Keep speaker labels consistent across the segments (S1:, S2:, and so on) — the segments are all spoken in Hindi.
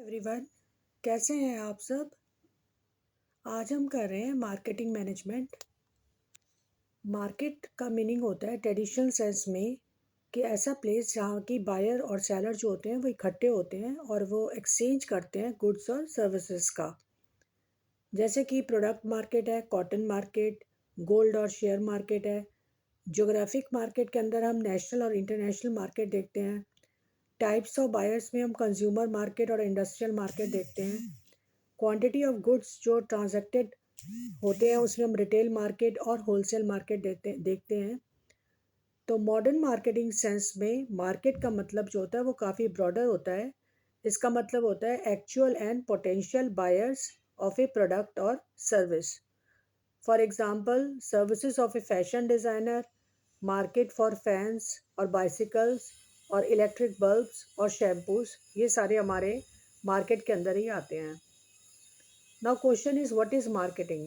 S1: एवरीवन, कैसे हैं आप सब। आज हम कर रहे हैं मार्केटिंग मैनेजमेंट। मार्केट का मीनिंग होता है ट्रेडिशनल सेंस में कि ऐसा प्लेस जहाँ की बायर और सेलर जो होते हैं वो इकट्ठे होते हैं और वो एक्सचेंज करते हैं गुड्स और सर्विसेज का। जैसे कि प्रोडक्ट मार्केट है, कॉटन मार्केट, गोल्ड और शेयर मार्केट है। ज्योग्राफिक मार्केट के अंदर हम नेशनल और इंटरनेशनल मार्केट देखते हैं। टाइप्स ऑफ बायर्स में हम कंज्यूमर मार्केट और इंडस्ट्रियल मार्केट देखते हैं। क्वांटिटी ऑफ गुड्स जो ट्रांजैक्टेड होते हैं उसमें हम रिटेल मार्केट और होलसेल मार्केट देखते हैं। तो मॉडर्न मार्केटिंग सेंस में मार्केट का मतलब जो होता है वो काफ़ी ब्रॉडर होता है। इसका मतलब होता है actual and potential buyers of a product और service. For example services of a fashion designer, market for fans और बाइसिकल्स और इलेक्ट्रिक बल्ब्स और शैम्पूस, ये सारे हमारे मार्केट के अंदर ही आते हैं। Now question is, what is marketing?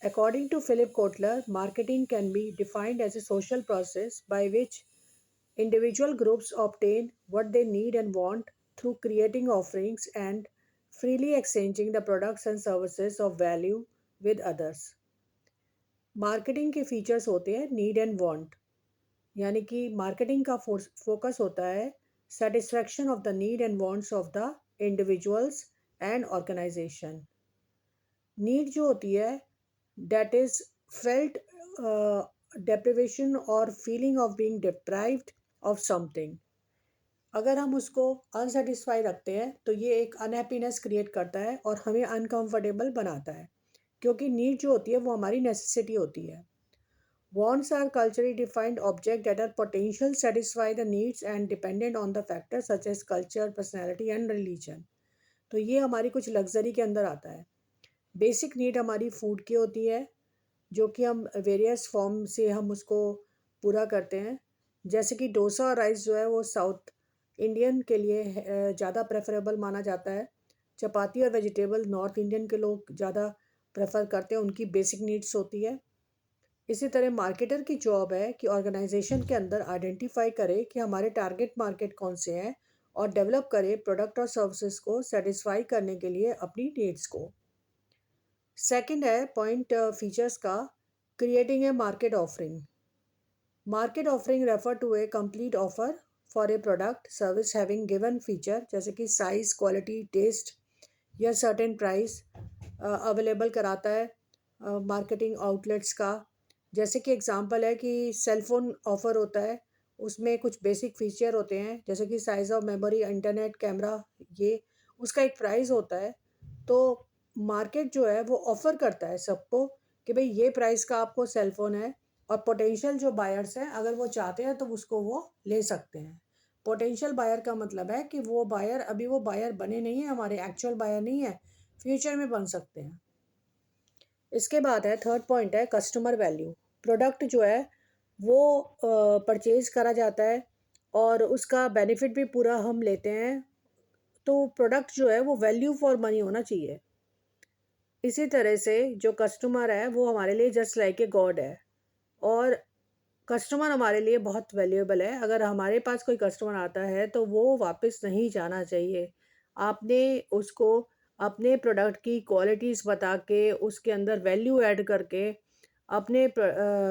S1: According to Philip Kotler, marketing can be defined as a social process by which individual groups obtain what they need and want through creating offerings and freely exchanging the products and services of value with others. Marketing के फीचर्स होते हैं नीड एंड वांट, यानी कि मार्केटिंग का फोकस होता है satisfaction of the need and wants of the individuals and organization. Need जो होती है that is felt deprivation or feeling of being deprived of something। अगर हम उसको अनसेटिस्फाई रखते हैं तो ये एक अनहैप्पीनेस क्रिएट करता है और हमें अनकंफर्टेबल बनाता है, क्योंकि नीड जो होती है वो हमारी नेसेसिटी होती है। Wants are culturally defined objects that are potential satisfy the needs and dependent on the factors such as culture, personality and religion। तो ये हमारी कुछ लग्जरी के अंदर आता है। बेसिक नीड हमारी फूड की होती है, जो कि हम वेरियस फॉर्म से हम उसको पूरा करते हैं। जैसे कि डोसा और राइस जो है वो साउथ इंडियन के लिए ज़्यादा प्रेफरेबल माना जाता है। चपाती और वेजिटेबल नॉर्थ इंडियन के लोग ज़्यादा प्रेफर करते हैं, उनकी बेसिक नीड्स होती है। इसी तरह मार्केटर की जॉब है कि ऑर्गेनाइजेशन के अंदर आइडेंटिफाई करे कि हमारे टारगेट मार्केट कौन से हैं और डेवलप करे प्रोडक्ट और सर्विसेज को सेटिस्फाई करने के लिए अपनी नीड्स को। सेकंड है पॉइंट फीचर्स का, creating a market offering. Market offering refer to a complete offer for a product service having given feature, जैसे कि साइज, क्वालिटी, टेस्ट या सर्टेन प्राइस अवेलेबल कराता है मार्केटिंग आउटलेट्स का। जैसे कि एग्जांपल है कि सेलफोन ऑफर होता है, उसमें कुछ बेसिक फीचर होते हैं जैसे कि size of memory, internet, camera, ये उसका एक प्राइस होता है। तो मार्केट जो है वो ऑफ़र करता है सबको कि भाई ये प्राइस का आपको सेल फ़ोन है, और पोटेंशियल जो बायर्स हैं अगर वो चाहते हैं तो उसको वो ले सकते हैं। पोटेंशियल बायर का मतलब है कि वो बायर अभी वो बायर बने नहीं हैं, हमारे एक्चुअल बायर नहीं है, फ्यूचर में बन सकते हैं। इसके बाद है थर्ड पॉइंट है कस्टमर वैल्यू। प्रोडक्ट जो है वो परचेज़ करा जाता है और उसका बेनिफिट भी पूरा हम लेते हैं। तो प्रोडक्ट जो है वो वैल्यू फॉर मनी होना चाहिए। इसी तरह से जो कस्टमर है वो हमारे लिए जस्ट लाइक ए गॉड है, और कस्टमर हमारे लिए बहुत वैल्यूएबल है। अगर हमारे पास कोई कस्टमर आता है तो वो वापस नहीं जाना चाहिए। आपने उसको अपने प्रोडक्ट की क्वालिटीज़ बता के उसके अंदर वैल्यू ऐड करके अपने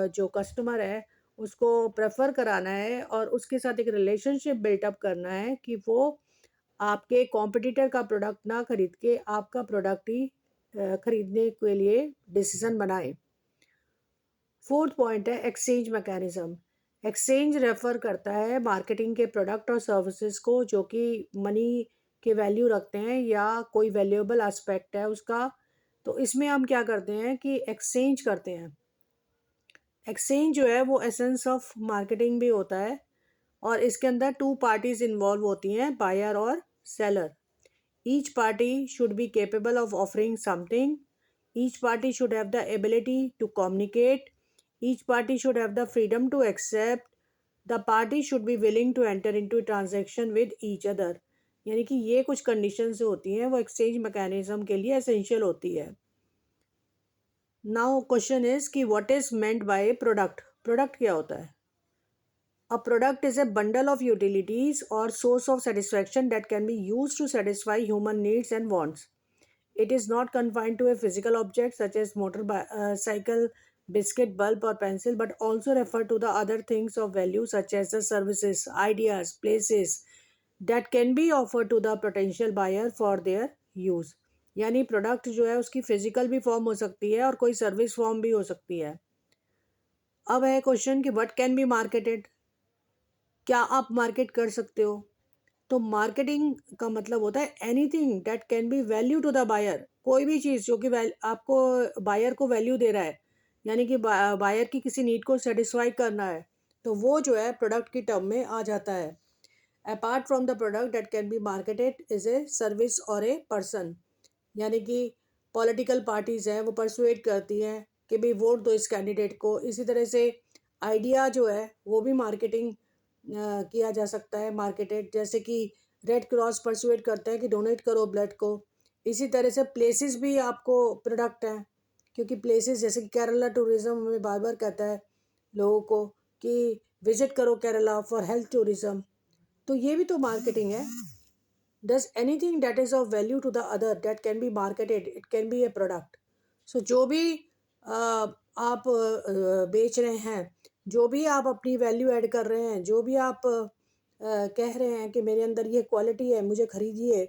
S1: जो कस्टमर है उसको प्रेफर कराना है और उसके साथ एक रिलेशनशिप बिल्टअप करना है कि वो आपके कॉम्पिटिटर का प्रोडक्ट ना खरीद के आपका प्रोडक्ट ही खरीदने के लिए डिसीजन बनाएं। फोर्थ पॉइंट है एक्सचेंज मैकेनिज्म। एक्सचेंज रेफर करता है मार्केटिंग के प्रोडक्ट और सर्विसेज को जो कि मनी के वैल्यू रखते हैं या कोई वैल्यूएबल एस्पेक्ट है उसका। तो इसमें हम क्या करते हैं कि एक्सचेंज करते हैं। एक्सचेंज जो है वो एसेंस ऑफ मार्केटिंग भी होता है, और इसके अंदर टू पार्टीज इन्वॉल्व होती हैं, बायर और seller. Each party should be capable of offering something. Each party should have the ability to communicate. Each party should have the freedom to accept. The party should be willing to enter into a transaction with each other। यानी कि ये कुछ कंडीशंस जो होती हैं वो एक्सचेंज मैकेनिज्म के लिए एसेंशियल होती है। नाउ क्वेश्चन इज कि what is meant by product. Product क्या होता है? A product is a bundle of utilities or source of satisfaction that can be used to satisfy human needs and wants. It is not confined to a physical object such as cycle, biscuit, bulb, or pencil, but also refer to the other things of value such as the services, ideas, places that can be offered to the potential buyer for their use. यानी प्रोडक्ट जो है उसकी फिजिकल भी फॉर्म हो सकती है और कोई सर्विस फॉर्म भी हो सकती है. अब है क्वेश्चन कि व्हाट कैन बी मार्केटेड. क्या आप मार्केट कर सकते हो? तो मार्केटिंग का मतलब होता है anything that can be value to the buyer. कोई भी चीज़ जो कि आपको बायर को वैल्यू दे रहा है, यानी कि बायर की किसी नीड को सेटिस्फाई करना है, तो वो जो है प्रोडक्ट की टर्म में आ जाता है. Apart from the product that can be marketed is a service और ए पर्सन. यानी कि पॉलिटिकल पार्टीज़ हैं वो परसुएट करती हैं कि भाई वोट दो इस कैंडिडेट को. इसी तरह से आइडिया जो है वो भी मार्केटिंग किया जा सकता है, मार्केटेड. जैसे कि रेड क्रॉस परसुएट करता है कि डोनेट करो ब्लड को. इसी तरह से प्लेसेस भी आपको प्रोडक्ट हैं, क्योंकि प्लेसेस जैसे कि केरला टूरिज़्म हमें बार बार कहता है लोगों को कि विजिट करो केरला फॉर हेल्थ टूरिज़्म. तो ये भी तो मार्केटिंग है. Does anything that is of value to the other that can be marketed, it can be a product. So जो भी आप बेच रहे हैं, जो भी आप अपनी वैल्यू ऐड कर रहे हैं, जो भी आप कह रहे हैं कि मेरे अंदर ये क्वालिटी है मुझे खरीदिए,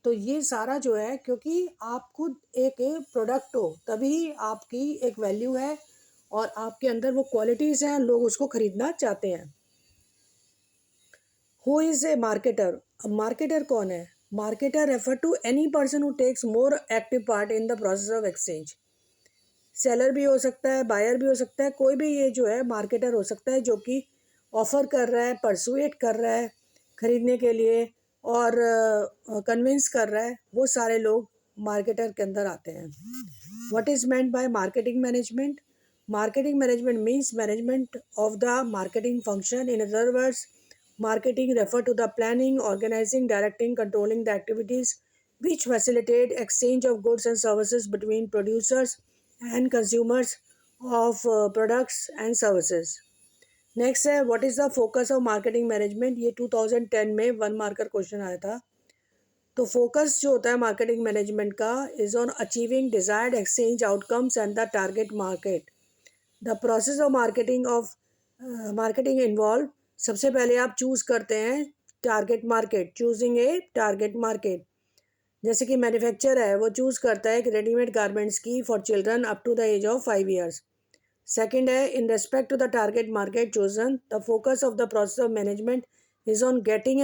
S1: तो ये सारा जो है क्योंकि आप खुद एक प्रोडक्ट हो तभी आपकी एक वैल्यू है और आपके अंदर वो क्वालिटीज़ हैं, लोग उसको खरीदना चाहते हैं. Who is a marketer. Marketer कौन है? Marketer refer to any person who takes more active part in the process of exchange. Seller भी हो सकता है, बायर भी हो सकता है, कोई भी ये जो है मार्केटर हो सकता है जो कि ऑफ़र कर रहा है, परसुएट कर रहा है खरीदने के लिए और कन्विंस कर रहा है. वो सारे लोग मार्केटर के अंदर आते हैं. What is meant by marketing management. Marketing management means management of the marketing function. In other words, marketing refer to the planning, organizing, directing, controlling the activities which facilitate exchange of goods and services between producers and consumers of products and services. Next है what is the focus of marketing management. ये 2010 में 1 मार्कर क्वेश्चन आया था. तो फोकस जो होता है मार्केटिंग मैनेजमेंट का is on achieving desired exchange outcomes and the target market. The process of marketing involve. सबसे पहले आप चूज़ करते हैं target market. Choosing a target market. जैसे कि मैन्युफैक्चर है वो चूज़ करता है कि रेडीमेड गारमेंट्स की for children up to the age of 5 years. Second है in respect to the target market chosen the focus of the process of management is on getting